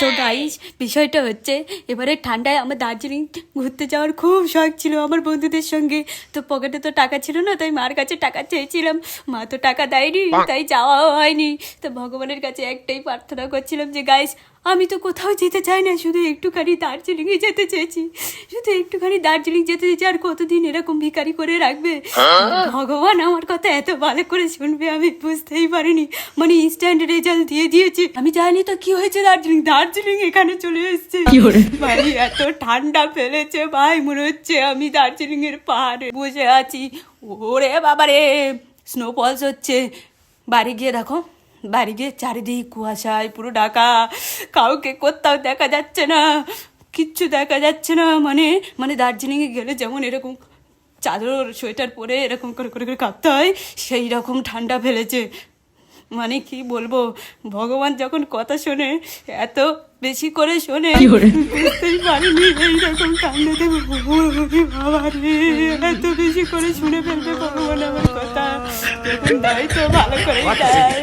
তো গাইস বিষয়টা হচ্ছে এবারে ঠান্ডায় আমার দার্জিলিং ঘুরতে যাওয়ার খুব শখ ছিল আমার বন্ধুদের সঙ্গে। তো পকেটে তো টাকা ছিল না, তাই মার কাছে টাকা চেয়েছিলাম, মা তো টাকা দেয়নি, তাই যাওয়াও হয়নি। তো ভগবানের কাছে একটাই প্রার্থনা করছিলাম যে গাইস আমি তো কোথাও যেতে চাই না, শুধু একটুখানি দার্জিলিংয়ে যেতে চেয়েছি, শুধু একটুখানি দার্জিলিং যেতে চেয়েছি। আর কতদিন এরকম ভিখারি করে রাখবে? ভগবান আমার কথা এত ভালো করে শুনবে আমি বুঝতেই পারিনি। মানে ইনস্ট্যান্ট রেজাল্ট দিয়ে দিয়েছে। আমি জানি তো কি হয়েছে, দার্জিলিং এখানে চলে এসেছে। ভাই এত ঠান্ডা ফেলেছে ভাই, মনে হচ্ছে আমি দার্জিলিং এর পাহাড়ে বসে আছি। ওরে বাবারে, স্নোফলস হচ্ছে। বাড়ি গিয়ে দেখো, বাড়ি গিয়ে চারিদিক কুয়াশায় পুরো ঢাকা, কাউকে কোথাও দেখা যাচ্ছে না, কিচ্ছু দেখা যাচ্ছে না। মানে মানে দার্জিলিংয়ে গেলে যেমন এরকম চাদর সোয়েটার পরে এরকম করে করে করে কাঁপতে হয়, সেই রকম ঠান্ডা ফেলেছে। মানে কি বলবো, ভগবান যখন কথা শোনে এত বেশি করে শোনে, বুঝতেই পারিনি এইরকম ঠান্ডা দেবে। বাবা রে, এত বেশি করে শুনে ফেলবে ভগবান আমার কথা, যখন দেয় তো ভালো করে দেয়।